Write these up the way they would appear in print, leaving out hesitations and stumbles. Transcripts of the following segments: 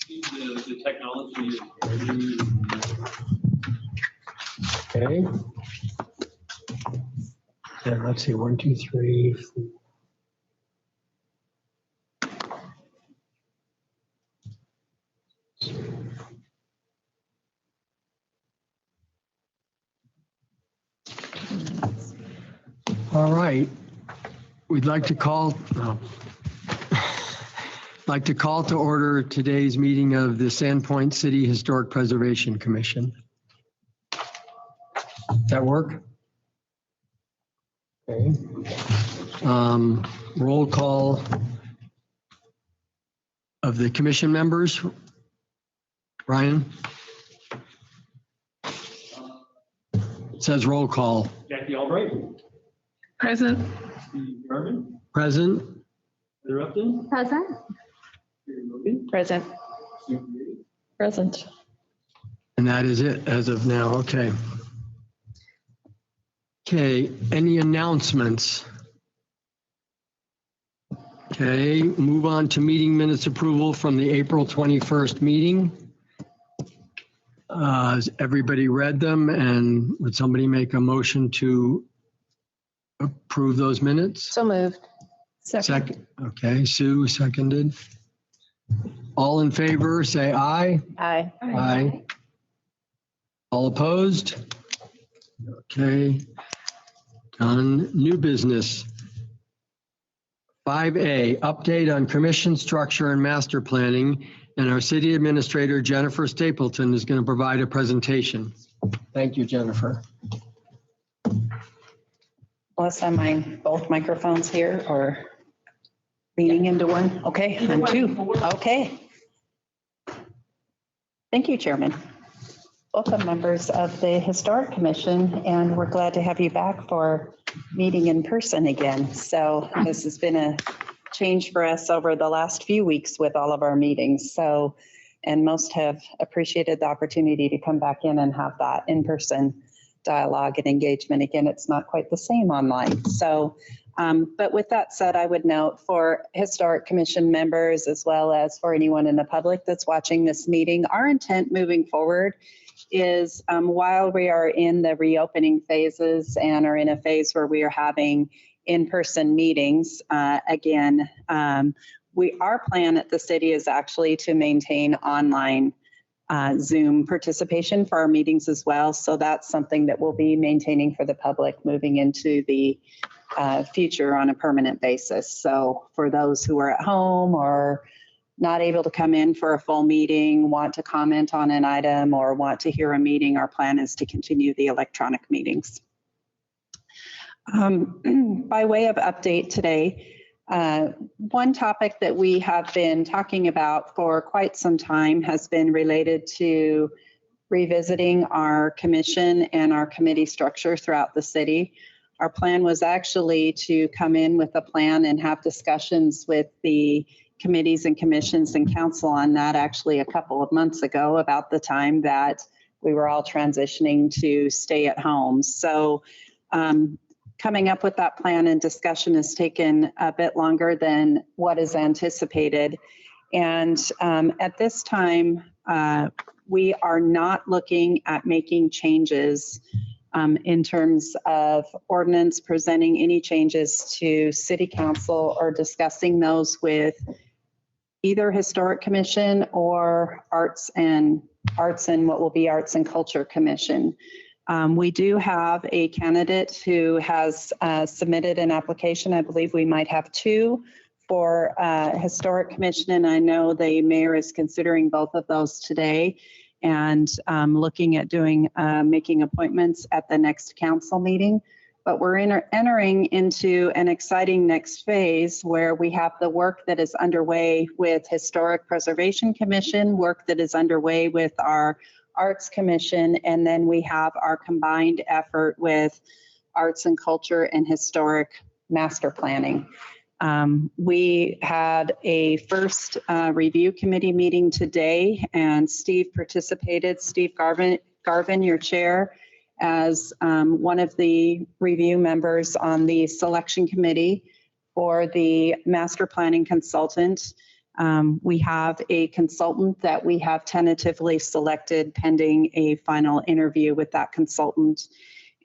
The technology is Okay. And let's see, 1, 2, 3, 4. All right, we'd like to call to order today's meeting of the Sandpoint City Historic Preservation Commission. Does that work? Okay. Roll call of the commission members. Ryan? It says roll call. Jackie Albright. Present. Steve Garvin. Present. Heather Upton. Present. Terry Logan. Present. Sue Grady. Present. And that is it as of now. Okay. Okay, any announcements? Okay, move on to meeting minutes approval from the April 21st meeting. Has everybody read them, and would somebody make a motion to approve those minutes? So moved. Second. Okay, Sue seconded. All in favor, say aye. Aye. Aye. All opposed? Okay. Done. New business. 5A, update on commission structure and master planning. And our city administrator, Jennifer Stapleton, is going to provide a presentation. Thank you, Jennifer. Unless I'm on both microphones here or leaning into one. Okay, I'm two. Okay. Thank you, Chairman. Welcome, members of the Historic Commission, and we're glad to have you back for meeting in person again. So this has been a change for us over the last few weeks with all of our meetings. So, and most have appreciated the opportunity to come back in and have that in-person dialogue and engagement. Again, it's not quite the same online. So, but with that said, I would note for Historic Commission members, as well as for anyone in the public that's watching this meeting, our intent moving forward is while we are in the reopening phases and are in a phase where we are having in-person meetings, our plan at the city is actually to maintain online Zoom participation for our meetings as well. So that's something that we'll be maintaining for the public moving into the future on a permanent basis. So for those who are at home or not able to come in for a full meeting, want to comment on an item, or want to hear a meeting, our plan is to continue the electronic meetings. By way of update today, one topic that we have been talking about for quite some time has been related to revisiting our commission and our committee structure throughout the city. Our plan was actually to come in with a plan and have discussions with the committees and commissions and council on that actually a couple of months ago, about the time that we were all transitioning to stay at home. So coming up with that plan and discussion has taken a bit longer than what is anticipated. And at this time, we are not looking at making changes in terms of ordinance, presenting any changes to city council or discussing those with either Historic Commission or Arts and what will be Arts and Culture Commission. We do have a candidate who has submitted an application. I believe we might have two for Historic Commission, and I know the mayor is considering both of those today and looking at making appointments at the next council meeting. But we're entering into an exciting next phase where we have the work that is underway with Historic Preservation Commission, work that is underway with our Arts Commission, and then we have our combined effort with Arts and Culture and Historic Master Planning. We had a first review committee meeting today, and Steve participated. Steve Garvin, your chair, as one of the review members on the selection committee for the master planning consultant. We have a consultant that we have tentatively selected pending a final interview with that consultant.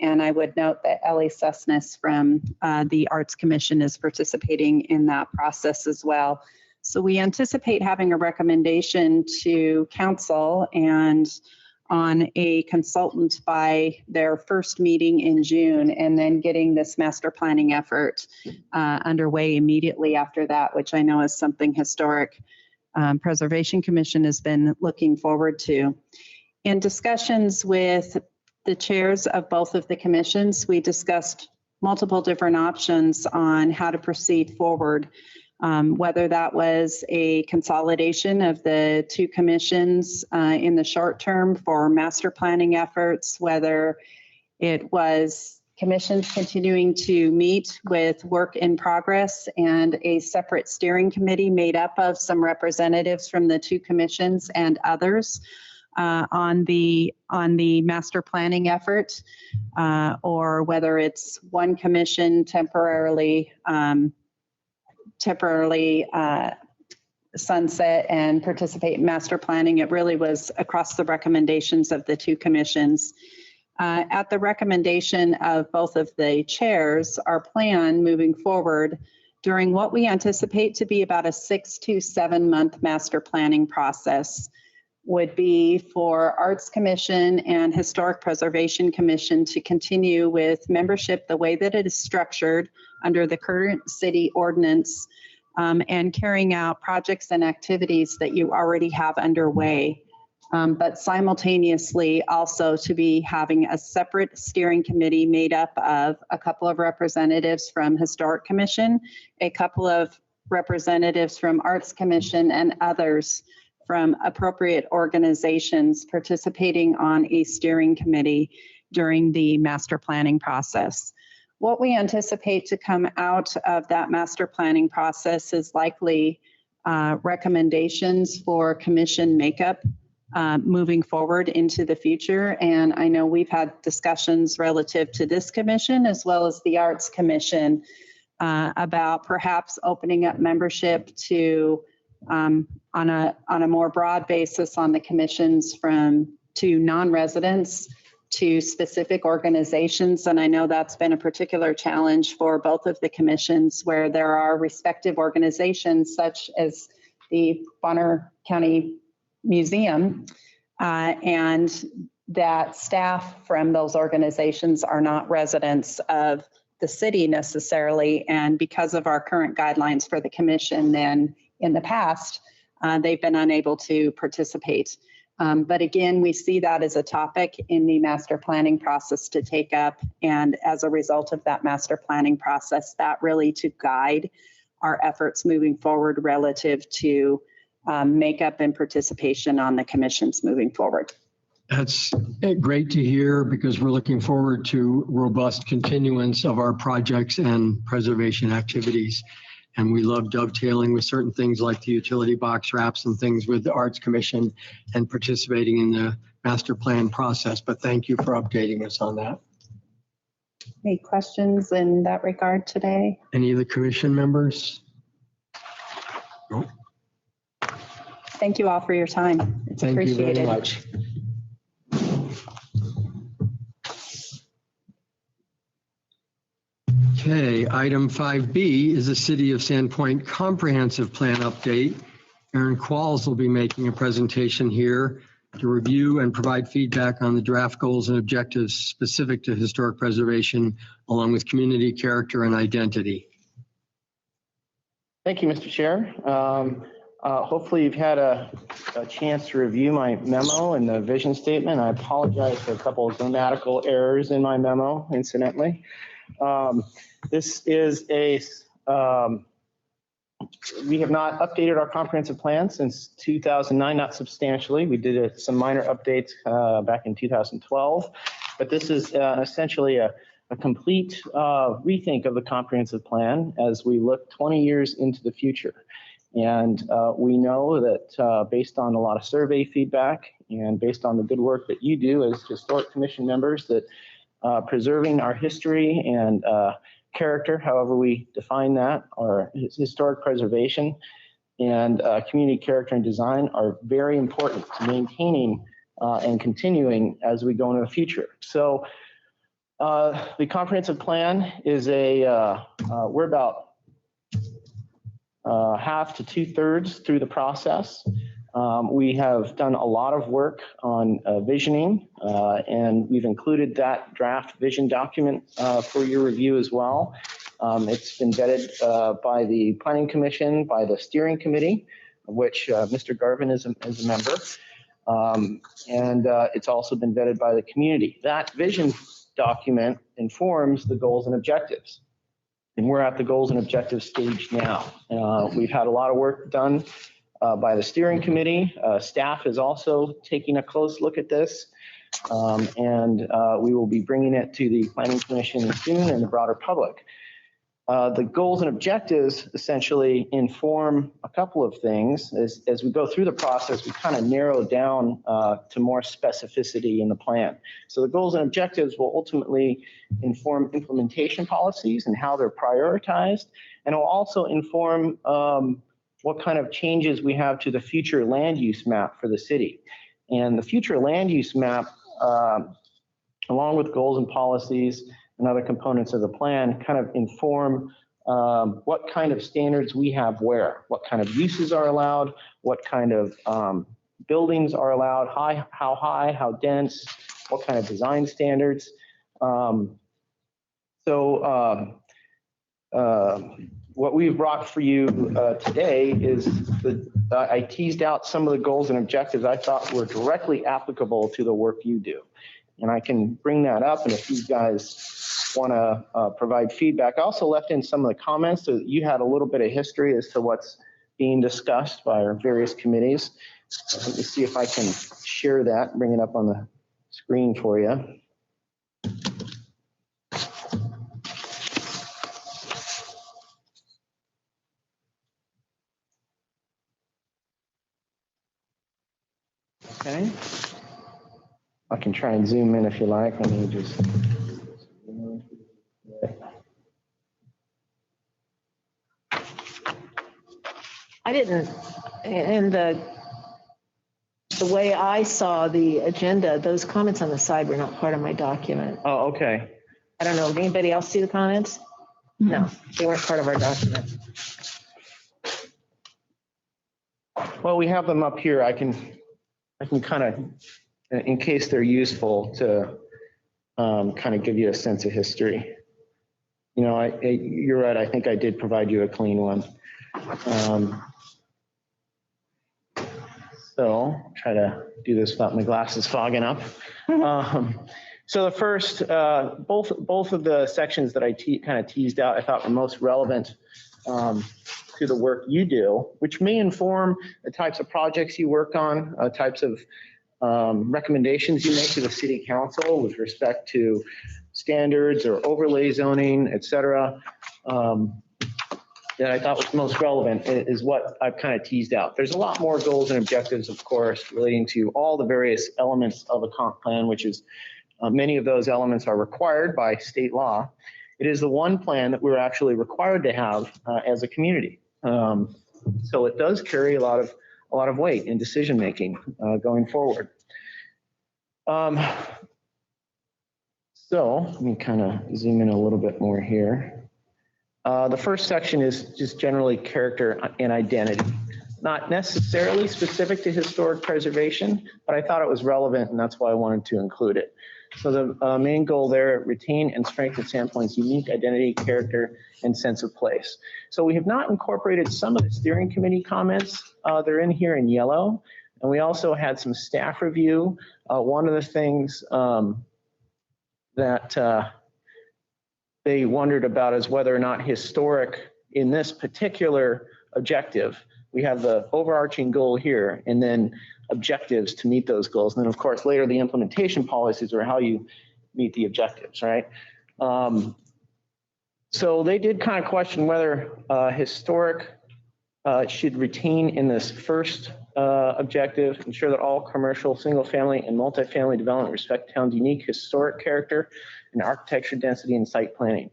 And I would note that Ellie Sussness from the Arts Commission is participating in that process as well. So we anticipate having a recommendation to council and on a consultant by their first meeting in June, and then getting this master planning effort underway immediately after that, which I know is something Historic Preservation Commission has been looking forward to. In discussions with the chairs of both of the commissions, we discussed multiple different options on how to proceed forward. Whether that was a consolidation of the two commissions in the short term for master planning efforts, whether it was commissions continuing to meet with work in progress and a separate steering committee made up of some representatives from the two commissions and others on the master planning effort, or whether it's one commission temporarily sunset and participate in master planning. It really was across the recommendations of the two commissions. At the recommendation of both of the chairs, our plan moving forward during what we anticipate to be about a 6 to 7 month master planning process would be for Arts Commission and Historic Preservation Commission to continue with membership the way that it is structured under the current city ordinance, and carrying out projects and activities that you already have underway. But simultaneously also to be having a separate steering committee made up of a couple of representatives from Historic Commission, a couple of representatives from Arts Commission, and others from appropriate organizations participating on a steering committee during the master planning process. What we anticipate to come out of that master planning process is likely recommendations for commission makeup moving forward into the future. And I know we've had discussions relative to this commission as well as the Arts Commission about perhaps opening up membership to on a more broad basis on the commissions to non-residents, to specific organizations. And I know that's been a particular challenge for both of the commissions, where there are respective organizations such as the Bonner County Museum, and that staff from those organizations are not residents of the city necessarily. And because of our current guidelines for the commission, then in the past, they've been unable to participate. But again, we see that as a topic in the master planning process to take up. And as a result of that master planning process, that really to guide our efforts moving forward relative to makeup and participation on the commissions moving forward. That's great to hear, because we're looking forward to robust continuance of our projects and preservation activities. And we love dovetailing with certain things like the utility box wraps and things with the Arts Commission and participating in the master plan process. But thank you for updating us on that. Any questions in that regard today? Any of the commission members? No. Thank you all for your time. It's Thank you appreciated. very much. Okay, item 5B is the City of Sandpoint Comprehensive Plan Update. Aaron Qualls will be making a presentation here to review and provide feedback on the draft goals and objectives specific to historic preservation, along with community character and identity. Thank you, Mr. Chair. Hopefully you've had a chance to review my memo and the vision statement. I apologize for a couple of grammatical errors in my memo, incidentally. This is we have not updated our comprehensive plan since 2009, not substantially. We did some minor updates back in 2012, but this is essentially a complete rethink of the comprehensive plan as we look 20 years into the future. And we know that based on a lot of survey feedback and based on the good work that you do as Historic Commission members, that preserving our history and character, however we define that, or historic preservation, and community character and design are very important to maintaining and continuing as we go into the future. So the comprehensive plan is we're about half to 2/3 through the process. We have done a lot of work on visioning, and we've included that draft vision document for your review as well. It's been vetted by the Planning Commission, by the Steering Committee, of which Mr. Garvin is a member, and it's also been vetted by the community. That vision document informs the goals and objectives, and we're at the goals and objectives stage now. We've had a lot of work done by the Steering Committee. Staff is also taking a close look at this, and we will be bringing it to the Planning Commission soon and the broader public. The goals and objectives essentially inform a couple of things. As we go through the process, we kind of narrow down to more specificity in the plan. So the goals and objectives will ultimately inform implementation policies and how they're prioritized, and will also inform what kind of changes we have to the future land use map for the city. And the future land use map, along with goals and policies and other components of the plan, kind of inform what kind of standards we have where, what kind of uses are allowed, what kind of buildings are allowed, how high, how dense, what kind of design standards. What we've brought for you today is I teased out some of the goals and objectives I thought were directly applicable to the work you do. And I can bring that up, and if you guys want to provide feedback. I also left in some of the comments so that you had a little bit of history as to what's being discussed by our various committees. Let me see if I can share that and bring it up on the screen for you. Okay. I can try and zoom in if you like. Let me just. I didn't, and the way I saw the agenda, those comments on the side were not part of my document. Oh, okay. I don't know, did anybody else see the comments? No, they weren't part of our document. Well, we have them up here. I can kind of, in case they're useful, to kind of give you a sense of history. You know, you're right. I think I did provide you a clean one. So try to do this without my glasses fogging up. So the first, both of the sections that I kind of teased out, I thought were most relevant to the work you do, which may inform the types of projects you work on, types of recommendations you make to the city council with respect to standards or overlay zoning, et cetera. That I thought was most relevant is what I've kind of teased out. There's a lot more goals and objectives, of course, relating to all the various elements of a comp plan, which is many of those elements are required by state law. It is the one plan that we're actually required to have as a community. So it does carry a lot of weight in decision making going forward. So let me kind of zoom in a little bit more here. The first section is just generally character and identity, not necessarily specific to historic preservation, but I thought it was relevant, and that's why I wanted to include it. So the main goal there, retain and strengthen Sandpoint's unique identity, character, and sense of place. So we have not incorporated some of the steering committee comments. They're in here in yellow. And we also had some staff review. One of the things that they wondered about is whether or not historic in this particular objective, we have the overarching goal here and then objectives to meet those goals. And then of course, later the implementation policies are how you meet the objectives, right? So they did kind of question whether historic should retain in this first objective, ensure that all commercial, single family and multifamily development respect town's unique historic character and architecture density and site planning.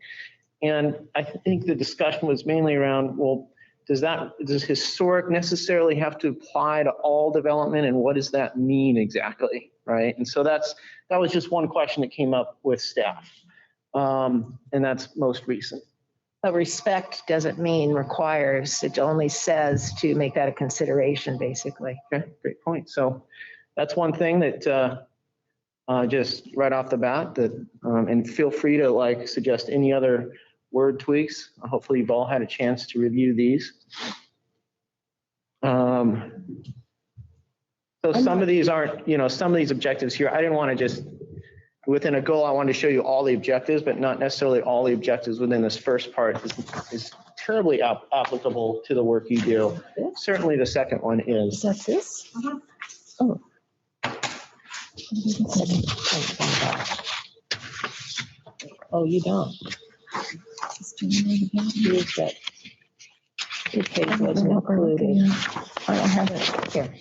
And I think the discussion was mainly around, well, does historic necessarily have to apply to all development, and what does that mean exactly, right? And so that was just one question that came up with staff. And that's most recent. But respect doesn't mean requires. It only says to make that a consideration, basically. Okay, great point. So that's one thing that just right off the bat that, and feel free to like suggest any other word tweaks. Hopefully you've all had a chance to review these. So some of these aren't, some of these objectives here, I didn't want to just, within a goal, I wanted to show you all the objectives, but not necessarily all the objectives within this first part is terribly applicable to the work you do. Certainly the second one is. Is that this? Oh. Oh, you don't. Here's that. Your page wasn't included. I don't have it. Here.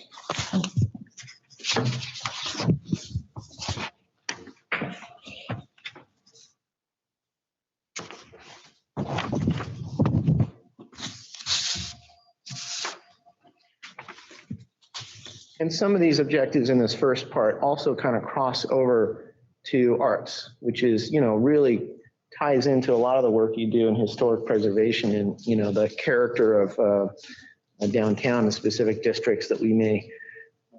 And some of these objectives in this first part also kind of cross over to arts, which is, really ties into a lot of the work you do in historic preservation and, the character of downtown and specific districts that we may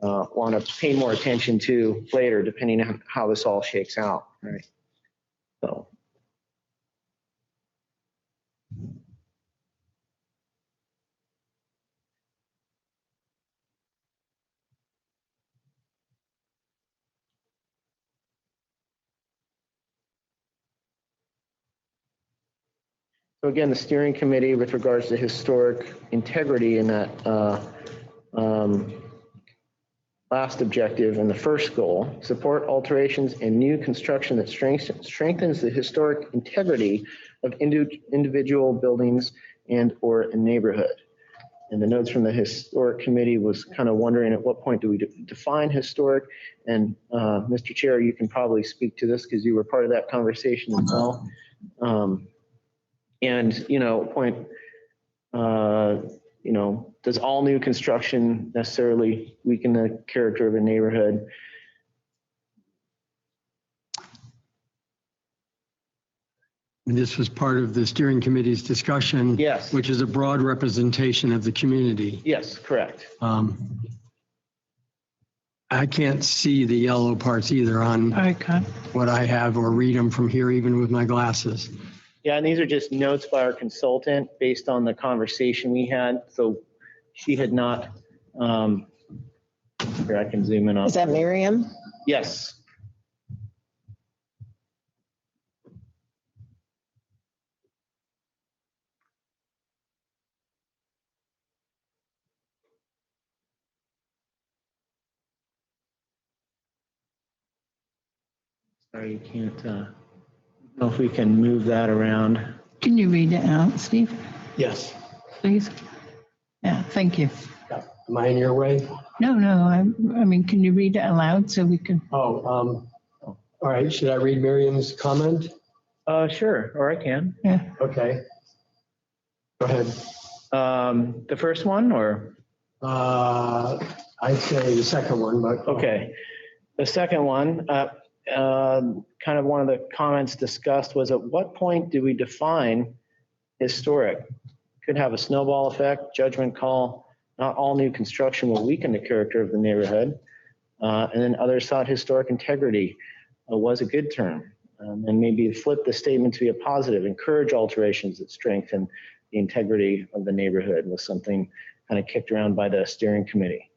want to pay more attention to later, depending on how this all shakes out, right? So. So again, the steering committee with regards to historic integrity in that last objective and the first goal, support alterations and new construction that strengthens the historic integrity of individual buildings and or a neighborhood. And the notes from the historic committee was kind of wondering at what point do we define historic? And Mr. Chair, you can probably speak to this because you were part of that conversation as well. Does all new construction necessarily weaken the character of a neighborhood? This was part of the steering committee's discussion. Yes. Which is a broad representation of the community. Yes, correct. I can't see the yellow parts either on what I have or read them from here, even with my glasses. Yeah, and these are just notes by our consultant based on the conversation we had. So she had not, here I can zoom in on. Is that Miriam? Yes. Sorry, you can't, know if we can move that around. Can you read it out, Steve, Yes. please? Yeah, thank you. Am I in your way? No, I mean, can you read it aloud so we can? All right. Should I read Miriam's comment? Sure, or I can. Yeah. Okay. Go ahead. The first one or? I'd say the second one, but. Okay. The second one, kind of one of the comments discussed was at what point do we define historic? Could have a snowball effect, judgment call. Not all new construction will weaken the character of the neighborhood. And then others thought historic integrity was a good term. And maybe flip the statement to be a positive, encourage alterations that strengthen the integrity of the neighborhood was something kind of kicked around by the steering committee.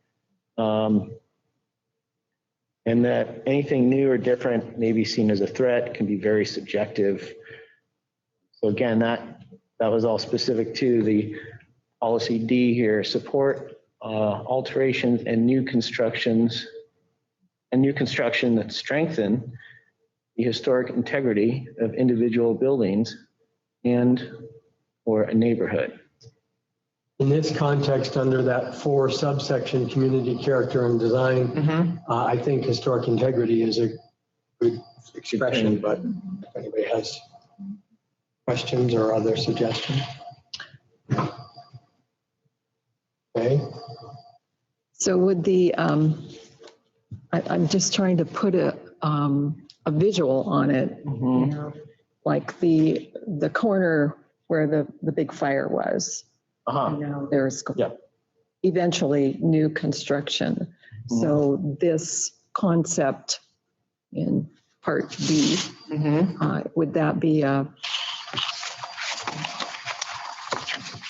And that anything new or different may be seen as a threat, can be very subjective. So again, that was all specific to the policy D here, support alterations and new construction that strengthen the historic integrity of individual buildings and or a neighborhood. In this context, under that 4 subsection, community character and design, I think historic integrity is a good expression, but if anybody has questions or other suggestions. Okay. So would I'm just trying to put a visual on it, you know, like the corner where the big fire was. Uh-huh. You know, there's Yep. eventually new construction. So this concept in part B, would that be a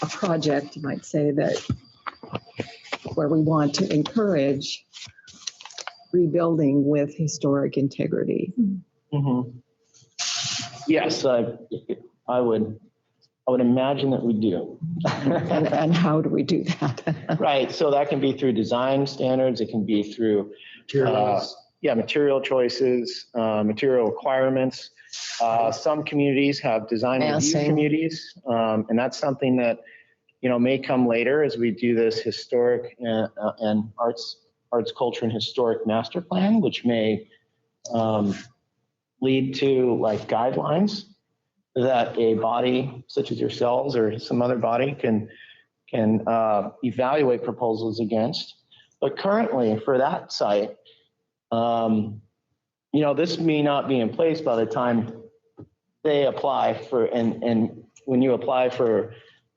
project, you might say, that where we want to encourage rebuilding with historic integrity? Yes, I would imagine that we do. And how do we do that? Right, so that can be through design standards, it can be through material choices, material requirements. Some communities have design review Massing. committees, and that's something that, you know, may come later as we do this historic and arts, culture, and historic master plan, which may lead to like guidelines that a body such as yourselves or some other body can evaluate proposals against. But currently for that site, you know, this may not be in place by the time they apply for, and when you apply for,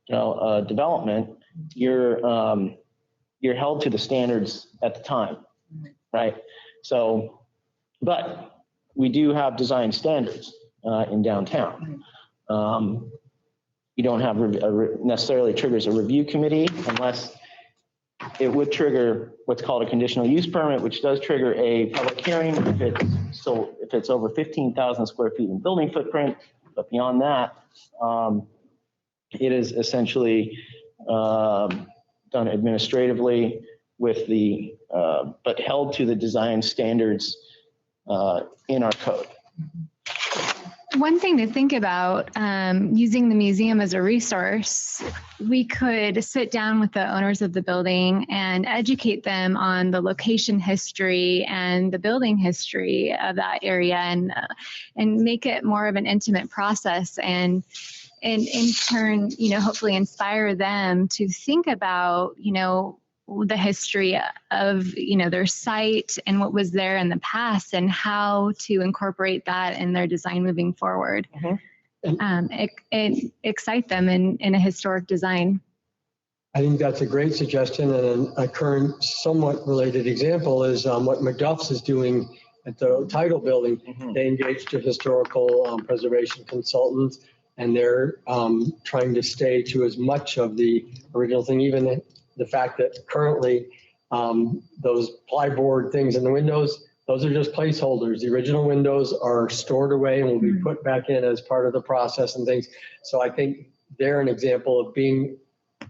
you know, development, you're held to the standards at the time, right? So, but we do have design standards in downtown. You don't have necessarily triggers a review committee unless it would trigger what's called a conditional use permit, which does trigger a public hearing if it's over 15,000 square feet in building footprint. But beyond that, it is essentially done administratively with but held to the design standards in our code. One thing to think about, using the museum as a resource, we could sit down with the owners of the building and educate them on the location history and the building history of that area, and make it more of an intimate process, and in turn, you know, hopefully inspire them to think about, you know, the history of, you know, their site and what was there in the past and how to incorporate that in their design moving forward. It excite them in a historic design. I think that's a great suggestion, and a current somewhat related example is what McDuff's is doing at the Title building. They engaged a historical preservation consultant, and they're trying to stay to as much of the original thing, even the fact that currently those plyboard things in the windows, those are just placeholders. The original windows are stored away and will be put back in as part of the process and things. So I think they're an example of being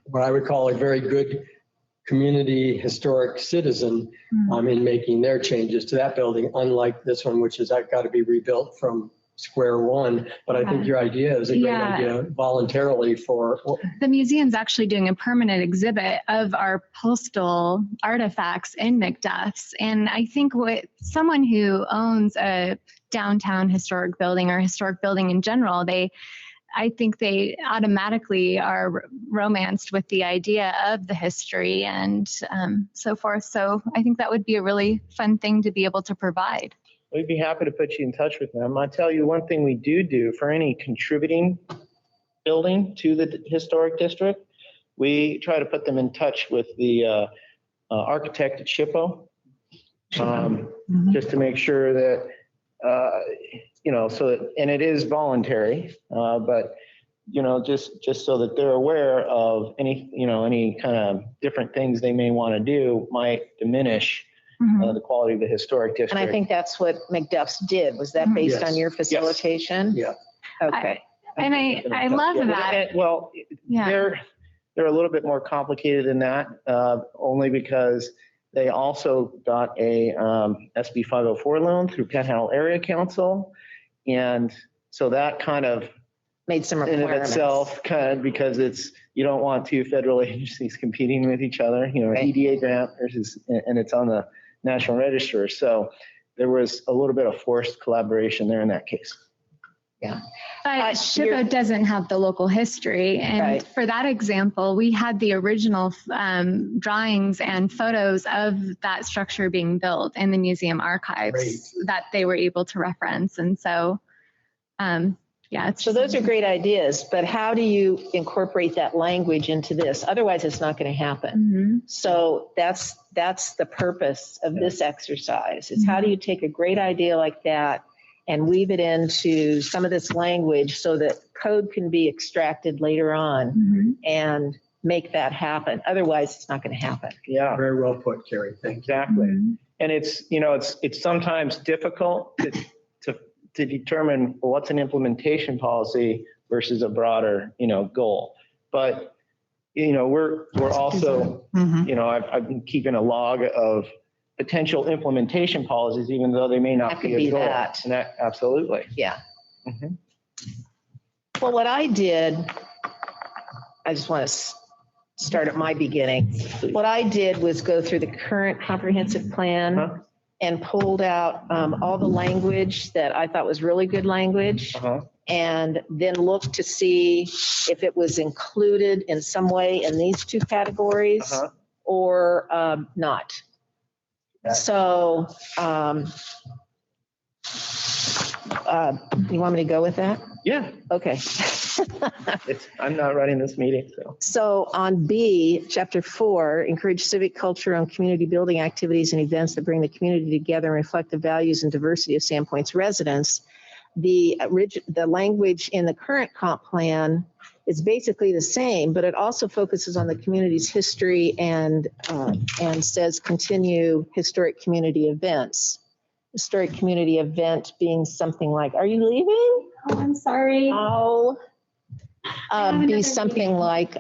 what I would call a very good community historic citizen in making their changes to that building, unlike this one, which has got to be rebuilt from square one. But I think your idea is a great idea voluntarily for. The museum's actually doing a permanent exhibit of our postal artifacts in Macduff's. And I think someone who owns a downtown historic building or historic building in general, I think they automatically are romanced with the idea of the history and so forth. So I think that would be a really fun thing to be able to provide. We'd be happy to put you in touch with them. I'll tell you one thing we do for any contributing building to the historic district, we try to put them in touch with the architect at SHPO, just to make sure that, you know, and it is voluntary, but, you know, just so that they're aware of any kind of different things they may want to do might diminish the quality of the historic district. And I think that's what Macduff's did. Was that based on your facilitation? Yeah. Okay. And I love that. Well, they're a little bit more complicated than that, only because they also got a SB 504 loan through Penhall Area Council. And so that kind of Made some in requirements. of itself, because you don't want two federal agencies competing with each other, you know, Right. EDA grant versus, and it's on the National Register. So there was a little bit of forced collaboration there in that case. But SHPO doesn't have the local history. And Right. for that example, we had the original drawings and photos of that structure being built in the museum archives that they were able to reference. And so, yeah. It's So those are great ideas, but how do you incorporate that language into this? Otherwise, it's not going to happen. Mhm. So that's the purpose of this exercise, is how do you take a great idea like that and weave it into some of this language so that code can be extracted later on Mhm. and make that happen. Otherwise, it's not going to happen. Yeah, Very well put, Carrie. Thank you. exactly. Mhm. And it's sometimes difficult to determine what's an implementation policy versus a broader, goal. But, we're also, I've been keeping a log of potential implementation policies, even though they may That not could be a be goal. that. And that, absolutely. Yeah. Mhm. Well, what I did, I just want to start at my beginning. What I did was go through the current comprehensive plan Uh-huh. and pulled out all the language that I thought was really good language, Uh-huh. and then looked to see if it was included in some way in these two categories Uh-huh. or not. So, you want me to go with that? Yeah, Okay. I'm not running this meeting, so. So on B, chapter 4, encourage civic culture and community building activities and events that bring the community together and reflect the values and diversity of Sandpoint's residents. The language in the current comp plan is basically the same, but it also focuses on the community's history and says continue historic community events. Historic community event being something like, are you leaving? Oh, I'm sorry. Oh. Be something like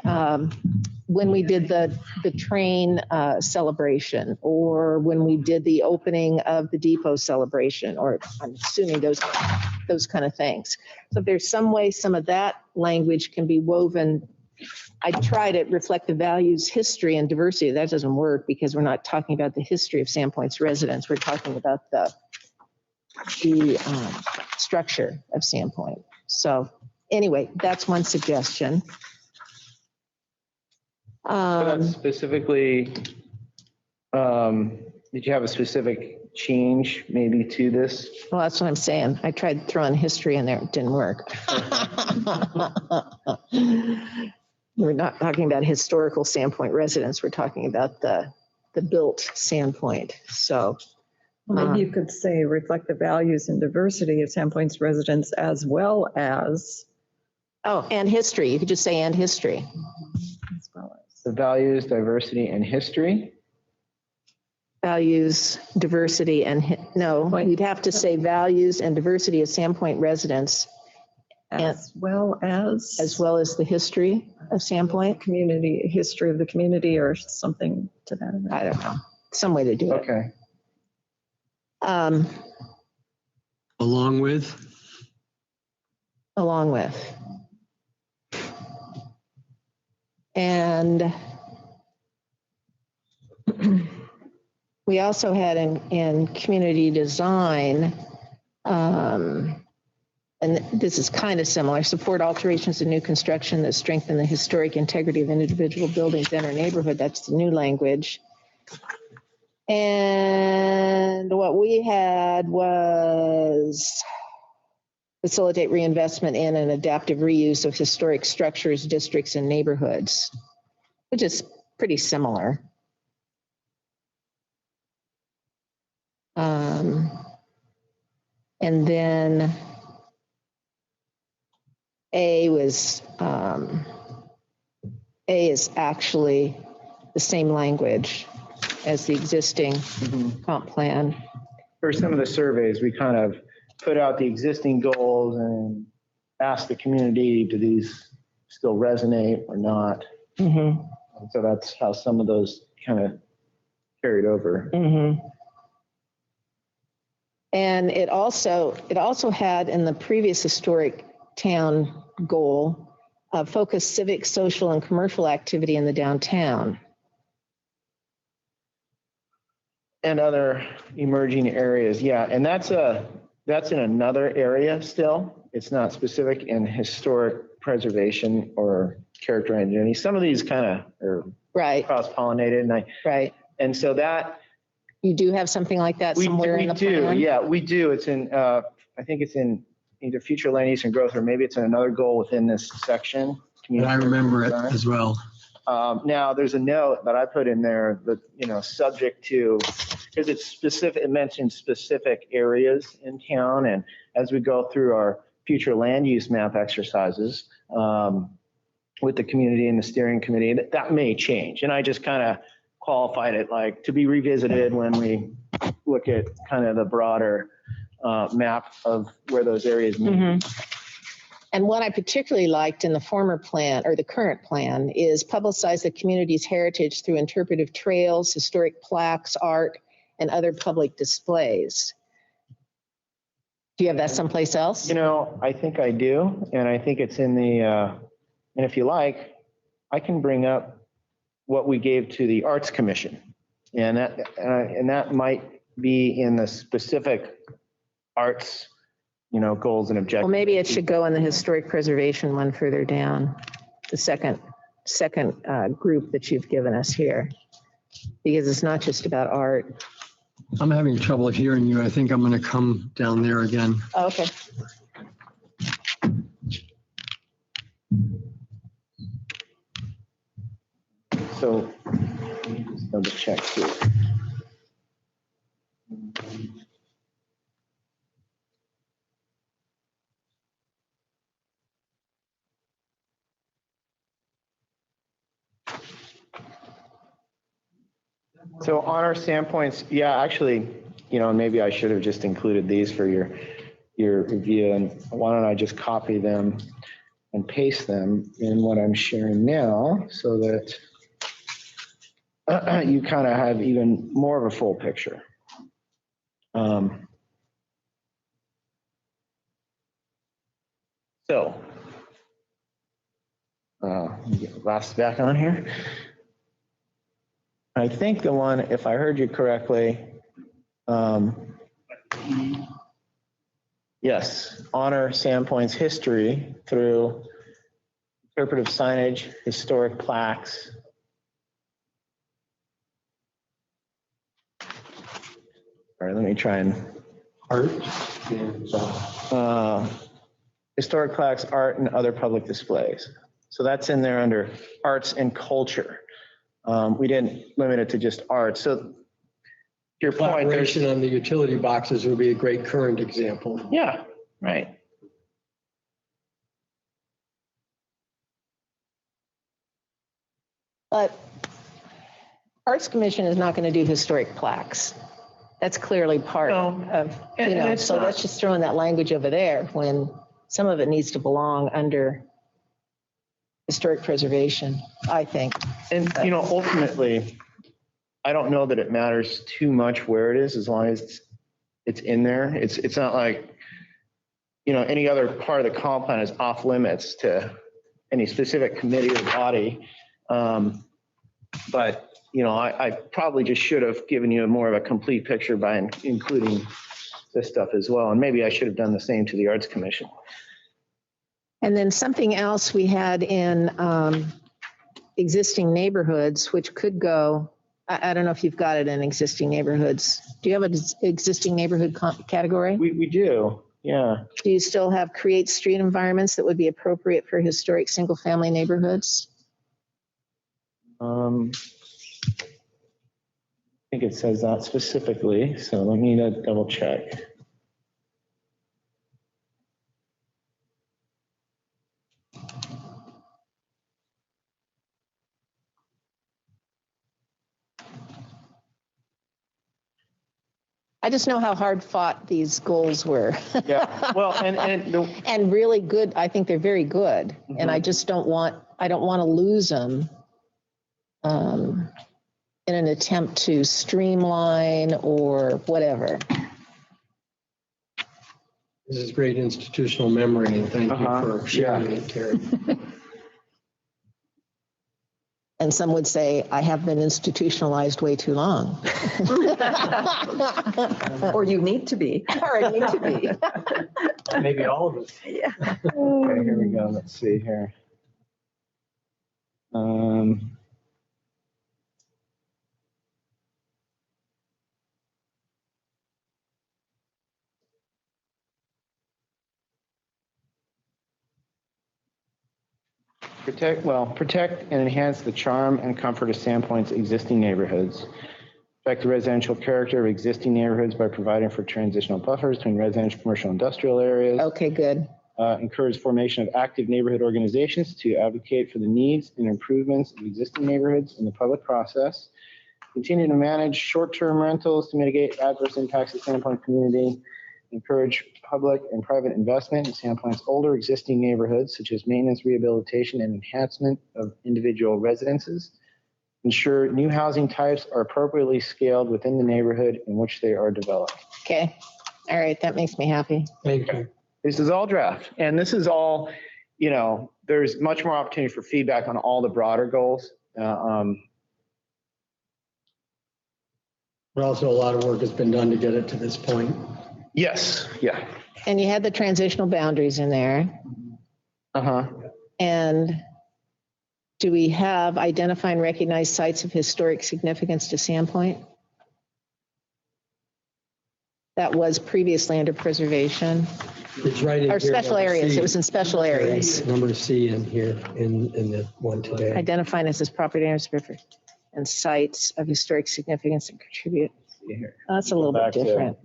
when we did the train celebration, or when we did the opening of the depot celebration, or I'm assuming those kind of things. So if there's some way some of that language can be woven, I try to reflect the values, history, and diversity. That doesn't work because we're not talking about the history of Sandpoint's residents. We're talking about the structure of Sandpoint. So anyway, that's one suggestion. Specifically, did you have a specific change maybe to this? Well, that's what I'm saying. I tried throwing history in there. It didn't work. We're not talking about historical Sandpoint residents. We're talking about the built Sandpoint. So Maybe you could say reflect the values and diversity of Sandpoint's residents as well as. and history. You could just say and history. As well as. The values, diversity, and history. Values, diversity, and no, you'd have to say values and diversity of Sandpoint residents, As well as. as well as the history of Sandpoint. Community, history of the community or something to that effect. I don't know. Some way to do it. Okay. Along with, Along with. And we also had in community design, and this is kind of similar, support alterations and new construction that strengthen the historic integrity of individual buildings in our neighborhood. That's the new language. And what we had was facilitate reinvestment in and adaptive reuse of historic structures, districts, and neighborhoods, which is pretty similar. And then A is actually the same language as the existing comp plan. For some of the surveys, we kind of put out the existing goals and ask the community, do these still resonate or not? Mm-hmm. And so that's how some of those kind of carried over. Mm-hmm. And it also had in the previous historic town goal, focus civic, social, and commercial activity in the downtown. And other emerging areas, yeah. And that's That's in another area still. It's not specific in historic preservation or character identity. Some of these kind of are Right, cross-pollinated, right. and so that You do have something like that somewhere in the plan? Yeah, we do. It's in, I think it's in either future land use and growth, or maybe it's in another goal within this section. And I remember it as well. Now, there's a note that I put in there that, subject to, because it's specific, it mentions specific areas in town. And as we go through our future land use map exercises with the community and the steering committee, that may change. And I just kind of qualified it like to be revisited when we look at kind of the broader map of where those areas meet. Mhm. And what I particularly liked in the former plan, or the current plan, is publicize the community's heritage through interpretive trails, historic plaques, art, and other public displays. Do you have that someplace else? I think I do, and I think it's in the, and if you like, I can bring up what we gave to the Arts Commission. And that might be in the specific arts, goals and objectives. Well, maybe it should go in the historic preservation one further down, the second group that you've given us here, because it's not just about art. I'm having trouble hearing you. I think I'm going to come down there again. Oh, okay. So, let me just double check here. So on our Sandpoints, yeah, actually, maybe I should have just included these for your review. And why don't I just copy them and paste them in what I'm sharing now so that you kind of have even more of a full picture. Let me get the glasses back on here. I think the one, if I heard you correctly, yes, honor Sandpoint's history through interpretive signage, historic plaques. All right, let me try and Art. historic plaques, art, and other public displays. So that's in there under arts and culture. We didn't limit it to just art. So to your point, there's, Collaboration on the utility boxes would be a great current example. yeah, right. But Arts Commission is not going to do historic plaques. That's clearly part No. of, And it's so not. let's just throw in that language over there when some of it needs to belong under historic preservation, I think. And, ultimately, I don't know that it matters too much where it is, as long as it's in there. It's not like, any other part of the comp plan is off limits to any specific committee or body. But, I probably just should have given you more of a complete picture by including this stuff as well. And maybe I should have done the same to the Arts Commission. And then something else we had in existing neighborhoods, which could go, I don't know if you've got it in existing neighborhoods. Do you have an existing neighborhood category? We do, yeah. Do you still have create street environments that would be appropriate for historic single-family neighborhoods? I think it says that specifically, so let me double check. I just know how hard fought these goals were. Yeah, well, And really good, I think they're very good. And I just don't want to lose them in an attempt to streamline or whatever. This is great institutional memory, and thank you Uh-huh. for sharing Yeah. it, Terry. And some would say, I have been institutionalized way too long. Or you need to be. Or I need to be. Maybe all of us. Yeah. Okay, here we go. Let's see here. Protect and enhance the charm and comfort of Sandpoint's existing neighborhoods. Protect the residential character of existing neighborhoods by providing for transitional buffers between residential, commercial, industrial areas. Okay, good. Encourage formation of active neighborhood organizations to advocate for the needs and improvements of existing neighborhoods in the public process. Continue to manage short-term rentals to mitigate adverse impacts of Sandpoint community. Encourage public and private investment in Sandpoint's older existing neighborhoods, such as maintenance, rehabilitation, and enhancement of individual residences. Ensure new housing types are appropriately scaled within the neighborhood in which they are developed. Okay. All right. That makes me happy. Thank you. This is all draft, and this is all, you know, there's much more opportunity for feedback on all the broader goals. But also a lot of work has been done to get it to this point. Yes, yeah. And you had the transitional boundaries in there. Uh-huh. And do we have identify and recognize sites of historic significance to Sandpoint? That was previously under preservation. It's right in Or here, special number areas. C. It was in special areas. Number C in here, in the one today. Identifying as property owners and sites of historic significance and contribute. That's a little bit different.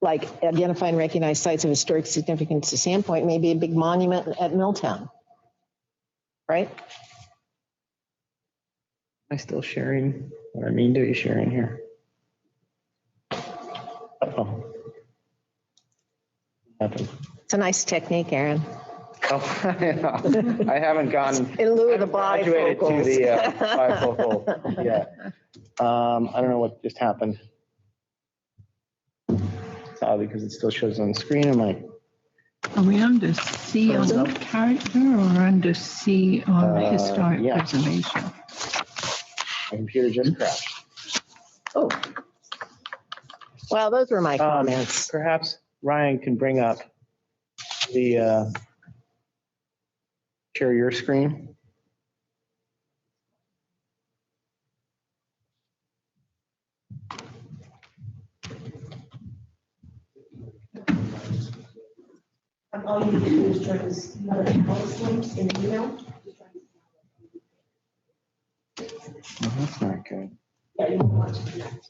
Like identify and recognize sites of historic significance to Sandpoint, maybe a big monument at Milltown. Right? Am I still sharing? What I mean to be sharing here? Uh-oh. Happened. It's a nice technique, Aaron. Oh, I haven't gone. In lieu of the graduated to bifocals. the bifocal yet. I don't know what just happened. It's odd because it still shows on the screen. Am I? Are we under C on the character or under C on the historic yeah. preservation? My computer just crashed. Oh. Well, those were my comments. Perhaps Ryan can bring up the share your screen. All you need to do is try this another Alice link in the email. Oh, that's not good. Yeah, you want to do that.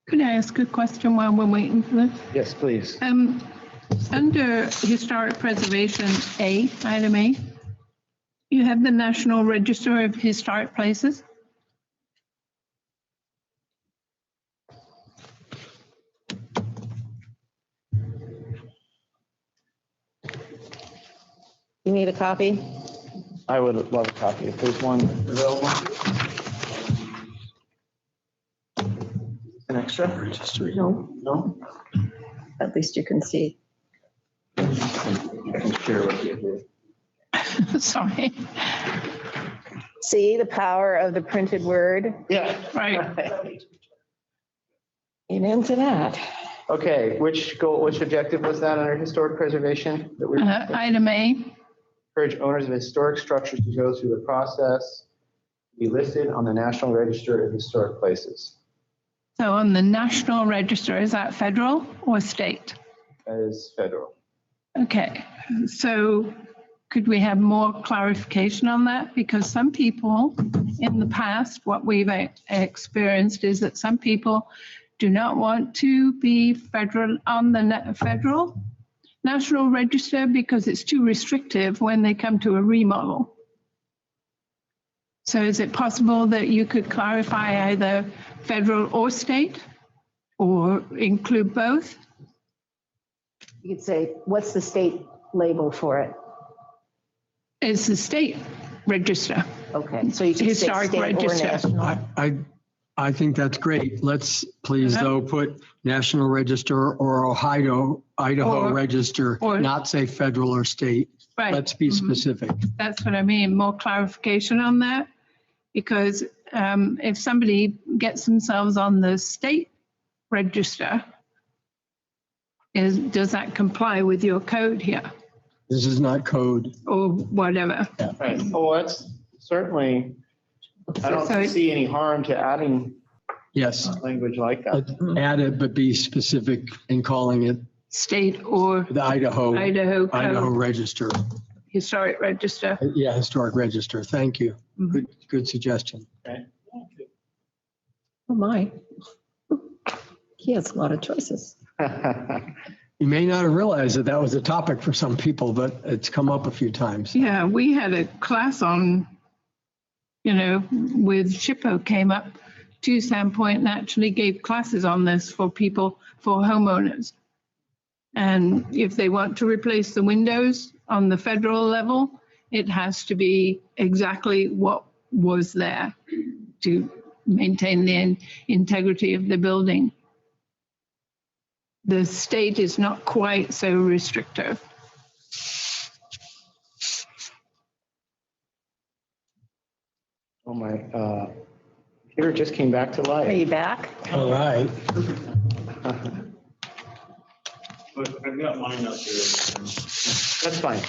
Could I ask a question while we're waiting for this? Yes, please. Under historic preservation A, item A, you have the National Register of Historic Places. You need a copy? I would love a copy if there's one available. An extra? No, No? at least you can see. I can share with you. Sorry. See the power of the printed word? Yeah. Right. Get into that. Okay, which objective was that under historic preservation? That we Item A, encourage owners of historic structures to go through the process, to be listed on the National Register of Historic Places. so on the National Register, is that federal or state? That is federal. Okay, so could we have more clarification on that? Because some people in the past, what we've experienced is that some people do not want to be federal on the federal National Register because it's too restrictive when they come to a remodel. So is it possible that you could clarify either federal or state or include both? You could say, what's the state label for it? It's the state register. Okay, so you could say Historic state or register. national. I I think that's great. Let's please though put National Register or Idaho Or- Register, or- not say federal or state. Right. Let's be Mhm. specific. That's what I mean, more clarification on that. Because if somebody gets themselves on the state register, does that comply with your code here This is not code. or whatever? Right. Oh, that's certainly, I don't So- see any harm to adding Yes, language like that. let's add it, but be specific in calling it State or the Idaho Idaho Idaho code, Register. historic register. Yeah, Historic Register. Thank you. Mhm. Good suggestion. Oh, my. He has a lot of choices. You may not have realized that that was a topic for some people, but it's come up a few times. Yeah, we had a class on, with SHPO came up to Sandpoint and actually gave classes on this for people, for homeowners. And if they want to replace the windows on the federal level, it has to be exactly what was there to maintain the integrity of the building. The state is not quite so restrictive. Oh, my, computer just came back to Are life. you back? All right. But I've got mine up here. That's fine.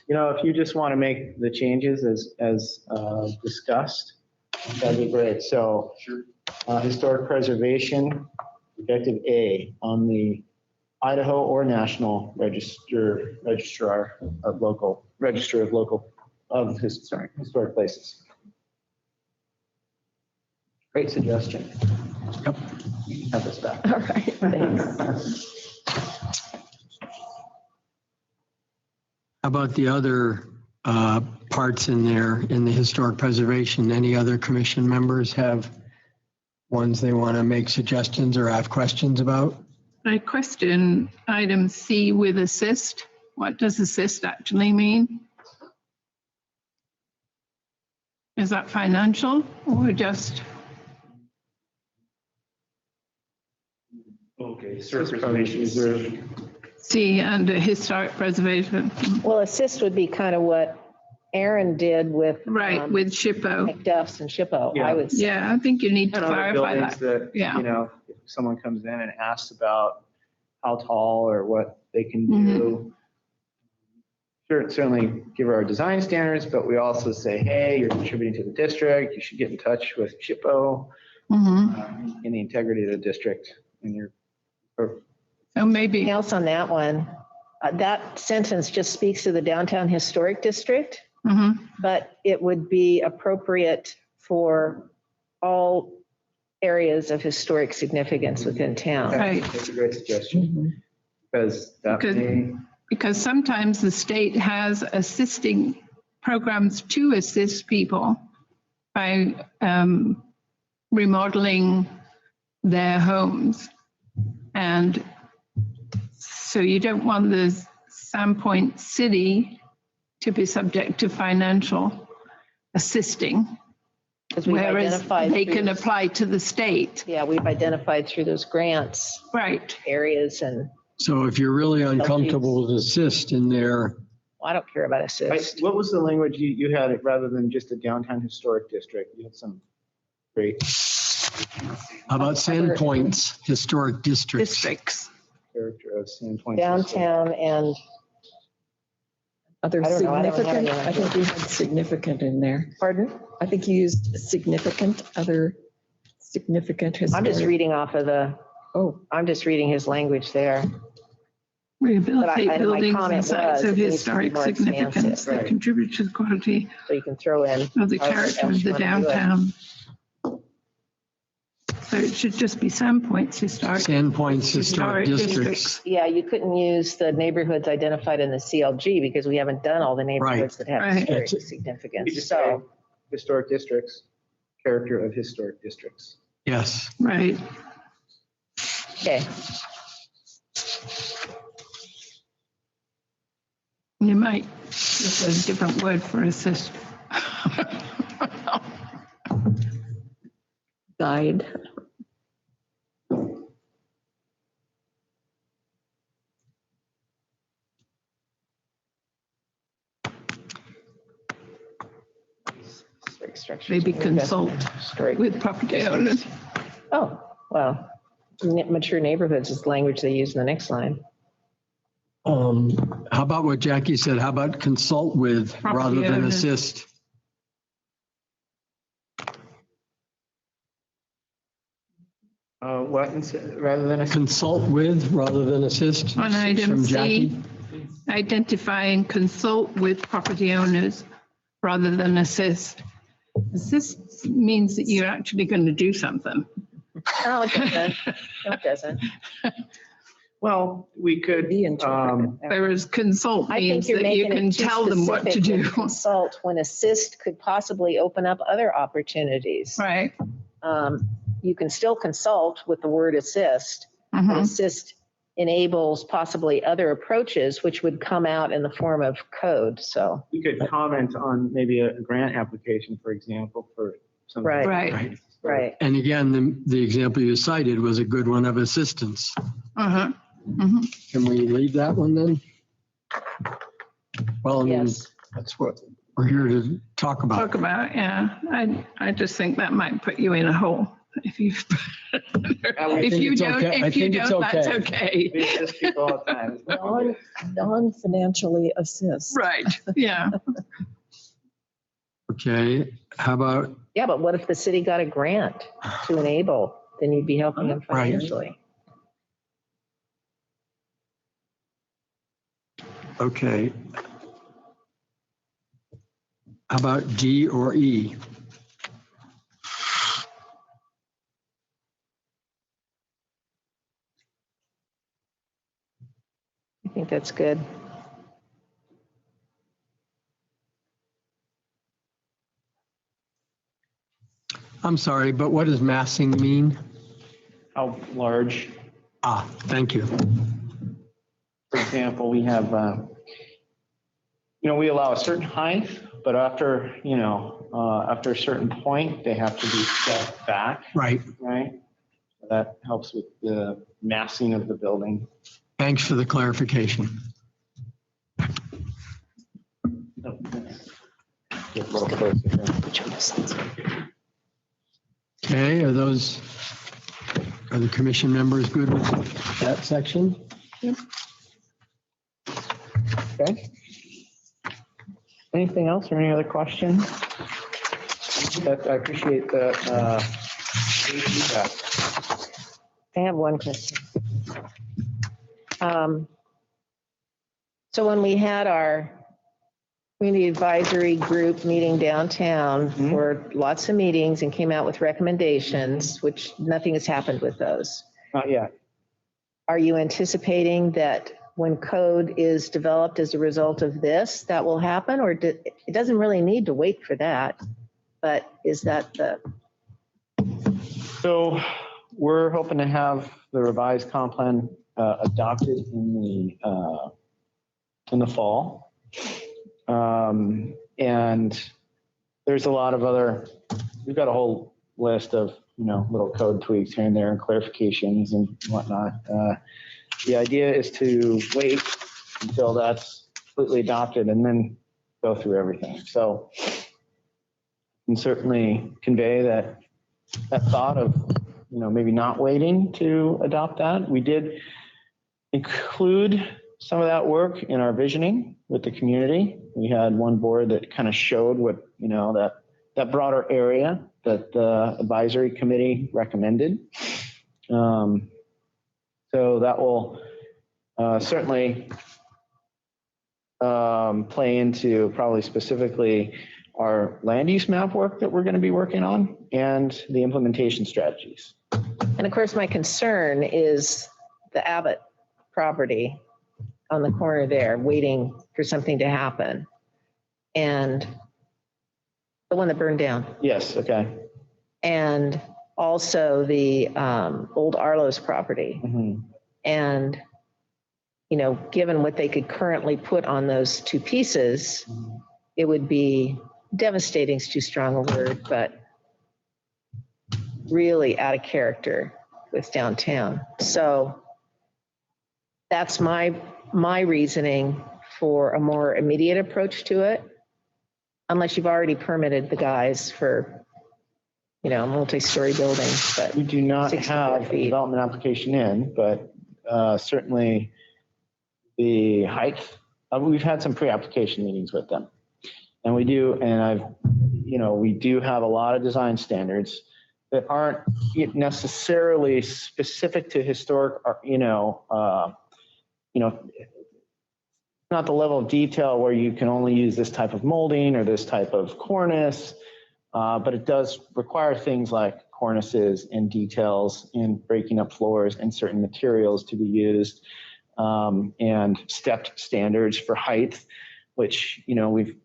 If you just want to make the changes as discussed, that'd be great. So Sure. historic preservation, objective A on the Idaho or National Registrar of Local Historic Places. Great suggestion. Yep. Have this back. All right, thanks. How about the other parts in there in the historic preservation? Any other commission members have ones they want to make suggestions or have questions about? I question item C with assist. What does assist actually mean? Is that financial or just, Okay. Reserve. C under historic preservation? Well, assist would be kind of what Aaron did with. Right, with SHPO. McDuff's and SHPO, Yeah. I would say. Yeah, I think you need to And other clarify buildings that. that, Yeah. if someone comes in and asks about how tall or what they can Mm-hmm. do, certainly give our design standards, but we also say, hey, you're contributing to the district, you should get in touch with SHPO, Mhm. in the integrity of the district, and you're, So maybe, Anything else on that one? That sentence just speaks to the downtown historic district, mhm. but it would be appropriate for all areas of historic significance within town. Right. that's a great suggestion, because that Because- may, Because sometimes the state has assisting programs to assist people by remodeling their homes. And so you don't want the Sandpoint City to be subject to financial assisting, Because we've whereas identified. they through can those- apply to the state. Yeah, we've identified through those grants, Right. areas, and So if you're really uncomfortable with assist in there, I don't care about assist. what was the language you had, it rather than just a downtown historic district? You had some great how about Sandpoint's historic districts? Districts. character of Sandpoint. Downtown and, Other I don't know, I don't have significant, any I think you had significant in there. pardon? I think you used significant, other significant I'm just historic. reading off of I'm just reading his language there. Rehabilitate my buildings comment and sites was of it needs to be historic more significance expansive. that Right. contribute to the quality So you can throw in. of the however character else of the you wanna do it. downtown. So it should just be Sandpoint's historic. Sandpoint's historic districts. Yeah, you couldn't use the neighborhoods identified in the CLG because we haven't done all the neighborhoods that have Right. historic It's- You significance. just say So, historic districts, character of historic districts. Yes. Right. okay, You might use a different word for assist. side. Maybe consult with property owners. Oh, well, mature neighborhoods is the language they use in the next line. How about what Jackie said? How about consult with rather than owners. assist? What, rather than a Consult with rather than assist? On item From C, Jackie? identify and consult with property owners rather than assist. Assist means that you're actually going to do something. No, it doesn't. No, it doesn't. Well, we could, Be interpreted. Whereas consult I means think you're that you making can it too tell them what to specific do. with consult when assist could possibly open up other opportunities. Right. You can still consult with the word assist. But Mhm. assist enables possibly other approaches, which would come out in the form of code, so. we could comment on maybe a grant application, for example, for some. Right. Right. Right. And again, the example you cited was a good one of assistance. Uh-huh. Mhm. Can we leave that one then? Well, I mean, Yes. that's what we're here to talk about. Talk about, yeah. I just think that might put you in a hole if you, if think you it's don't, okay. I if you think it's don't, that's okay. okay. We assist people all the time. Non-financially assist. Right, yeah. Okay, how about, Yeah, but what if the city got a grant to enable? Then you'd be helping them Right. financially. okay. How about D or E? I think that's good. I'm sorry, but what does massing mean? How large, Ah, thank you. for example, we have, we allow a certain height, but after, after a certain point, they have to be set back, Right. right? That helps with the massing of the building. Thanks for the clarification. Get a little closer here. Okay, are the commission members good with that section? Okay. Anything else or any other questions? I appreciate the feedback. I have one question. So when we had our community advisory group meeting downtown for lots of meetings and came out with recommendations, which nothing has happened with those. Not yet. Are you anticipating that when code is developed as a result of this, that will happen? Or it doesn't really need to wait for that, but is that the, So we're hoping to have the revised comp plan adopted in the fall. And there's a lot of other, we've got a whole list of, little code tweaks here and there and clarifications and whatnot. The idea is to wait until that's completely adopted and then go through everything. So can certainly convey that thought of, maybe not waiting to adopt that. We did include some of that work in our visioning with the community. We had one board that kind of showed what, that broader area that the advisory committee recommended. So that will certainly play into probably specifically our land use map work that we're going to be working on and the implementation strategies. and of course, my concern is the Abbott property on the corner there, waiting for something to happen. And the one that burned down. Yes, okay. And also the old Arlo's property. Mhm. And, given what they could currently put on those two pieces, it would be devastating is too strong a word, but really out of character with downtown. So that's my reasoning for a more immediate approach to it, unless you've already permitted the guys for, multi-story buildings, but We do not 64 have a feet. development application in, but certainly the height, we've had some pre-application meetings with them. And we do, and we do have a lot of design standards that aren't necessarily specific to historic, not the level of detail where you can only use this type of molding or this type of cornice, but it does require things like cornices and details and breaking up floors and certain materials to be used, and stepped standards for height, which, we've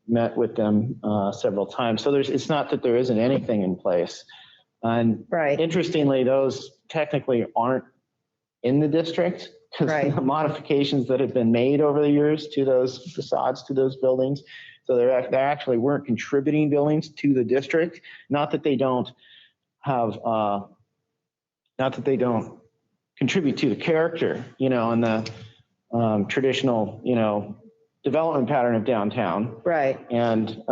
met with them several times. So it's not that there isn't anything in place. And Right. interestingly, those technically aren't in the district because Right. the modifications that have been made over the years to those facades, to those buildings. So they actually weren't contributing buildings to the district. Not that they don't contribute to the character, and the traditional, development pattern of downtown. Right. And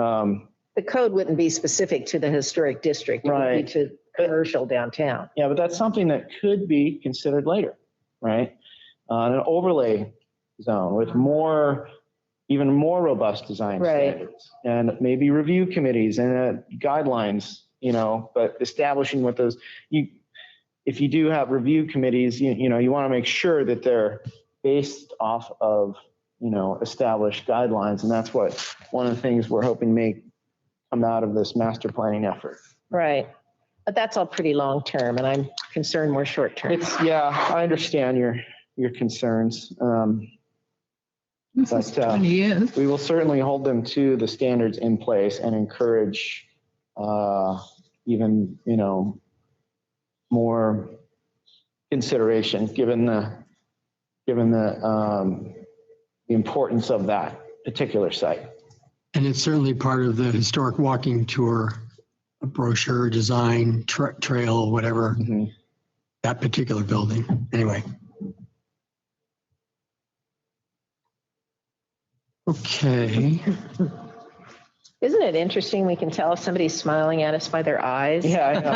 The code wouldn't be specific to the historic district. It would Right. be to commercial downtown. yeah, but that's something that could be considered later, right? An overlay zone with even more robust design Right. standards, and maybe review committees and guidelines, but establishing what those, if you do have review committees, you want to make sure that they're based off of, established guidelines. And that's one of the things we're hoping may come out of this master planning effort. Right. But that's all pretty long-term, and I'm concerned more short-term. I understand your concerns. This is But, 20 years. We will certainly hold them to the standards in place and encourage even, more consideration given the importance of that particular site. And it's certainly part of the historic walking tour, brochure, design, trail, whatever, that particular building. Anyway. Okay. Isn't it interesting? We can tell if somebody's smiling at us by their eyes. Yeah, I know,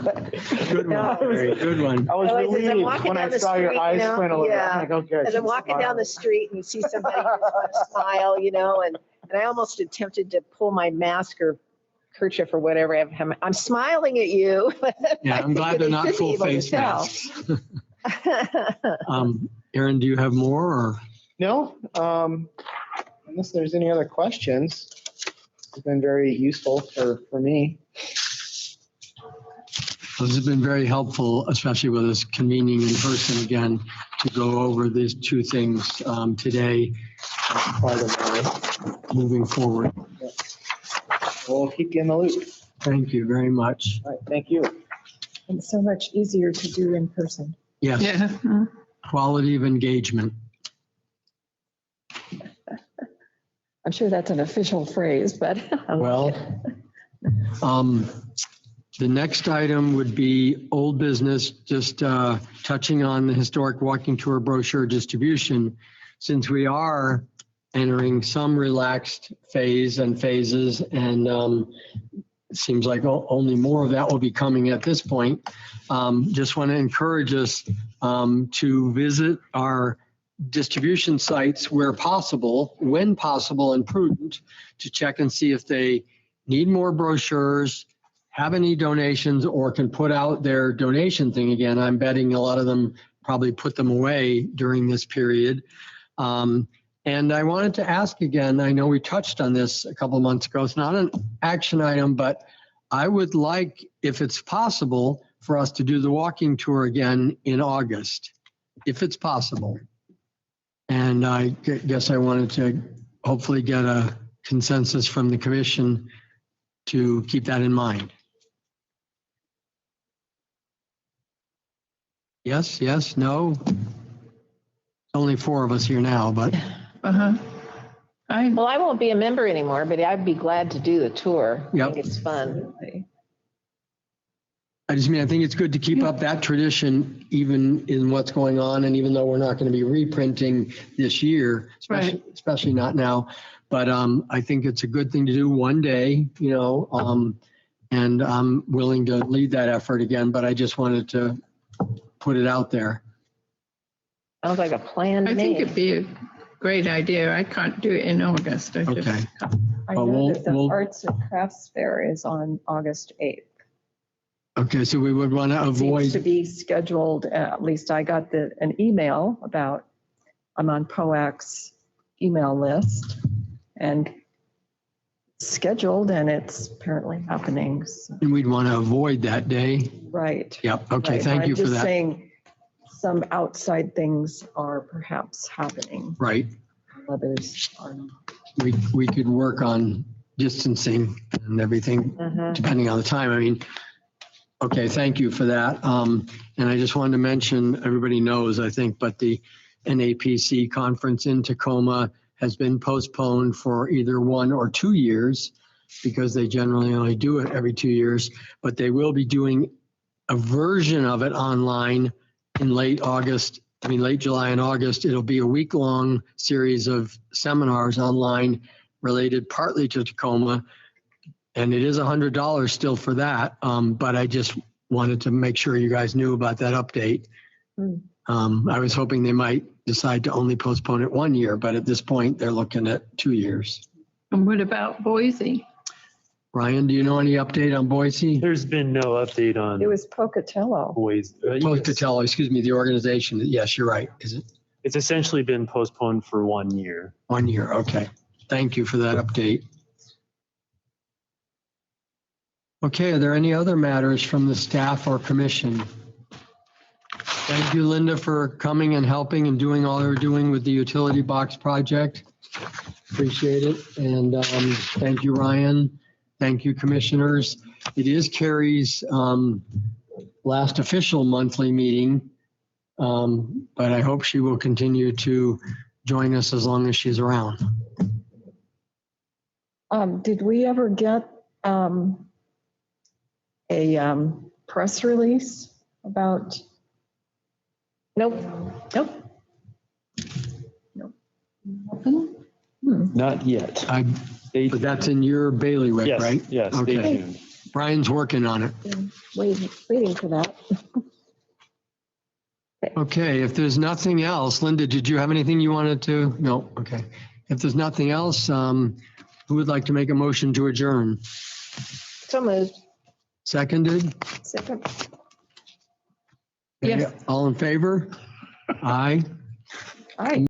right? Good one, Larry, good one. I was As I'm relieved walking when I down the saw your street, eyes squint a little. yeah. I'm like, oh, good. As I'm walking down the street and you see somebody who's smile, and I almost attempted to pull my mask or kerchief or whatever. I'm smiling at you. Yeah, I'm glad they're not full face masks. Aaron, do you have more or? No, unless there's any other questions. It's been very useful for me. This has been very helpful, especially with us convening in person again to go over these two things today, Part of my, moving forward. we'll keep you in the loop. Thank you very much. All right, thank you. And so much easier to do in person. Yes, Yeah. quality of engagement. I'm sure that's an official phrase, but. Well, the next item would be old business, just touching on the historic walking tour brochure distribution. Since we are entering some relaxed phase and phases, and it seems like only more of that will be coming at this point, just want to encourage us to visit our distribution sites where possible, when possible and prudent, to check and see if they need more brochures, have any donations, or can put out their donation thing again. I'm betting a lot of them probably put them away during this period. And I wanted to ask again, I know we touched on this a couple of months ago. It's not an action item, but I would like, if it's possible, for us to do the walking tour again in August, if it's possible. And I guess I wanted to hopefully get a consensus from the commission to keep that in mind. Yes, yes, no? Only 4 of us here now, but Uh-huh. Well, I won't be a member anymore, but I'd be glad to do the tour. I Yep. think it's fun. I just mean, I think it's good to keep up that tradition, even in what's going on, and even though we're not going to be reprinting this year, especially not now. But I think it's a good thing to do one day, and I'm willing to lead that effort again, but I just wanted to put it out there. Sounds like a planned I think name. it'd be a great idea. I can't do it in August. I Okay. just can't. I Well, know that the we'll- Arts and Crafts Fair is on August 8th. Okay, so we would want to Seems to avoid, be scheduled, at least I got an email about, I'm on POAC's email list and scheduled, and it's apparently happening. So, and we'd want to avoid that day. right. Yep, okay, right. thank you for I'm just that. saying some outside things are perhaps happening, Right, others are not. we could work on distancing and everything, depending on the time. I mean, okay, thank you for that. And I just wanted to mention, everybody knows, I think, but the NAPC conference in Tacoma has been postponed for either 1 or 2 years, because they generally only do it every 2 years, but they will be doing a version of it online in late July and August. It'll be a week-long series of seminars online related partly to Tacoma. And it is $100 still for that. But I just wanted to make sure you guys knew about that update. I was hoping they might decide to only postpone it 1 year, but at this point, they're looking at 2 years. And what about Boise? Ryan, do you know any update on Boise? There's been no update on It was Pocatello. boys. Pocatello, excuse me, the organization. Yes, you're right. Is it It's essentially been postponed for 1 year. 1 year? Okay. Thank you for that update. Okay, are there any other matters from the staff or commission? Thank you, Linda, for coming and helping and doing all you're doing with the utility box project. Appreciate it. And thank you, Ryan. Thank you, commissioners. It is Carrie's last official monthly meeting, but I hope she will continue to join us as long as she's around. Did we ever get a press release about? Nope. Nothing? Not yet. Stay But that's in your bailiwick, Yes, right? yes, stay Okay. tuned. Brian's working on it. Waiting for that. Okay, if there's nothing else, Linda, did you have anything you wanted to? No, okay. If there's nothing else, who would like to make a motion to adjourn? So moved. Seconded? Second. Yes. All in favor? Aye. All right.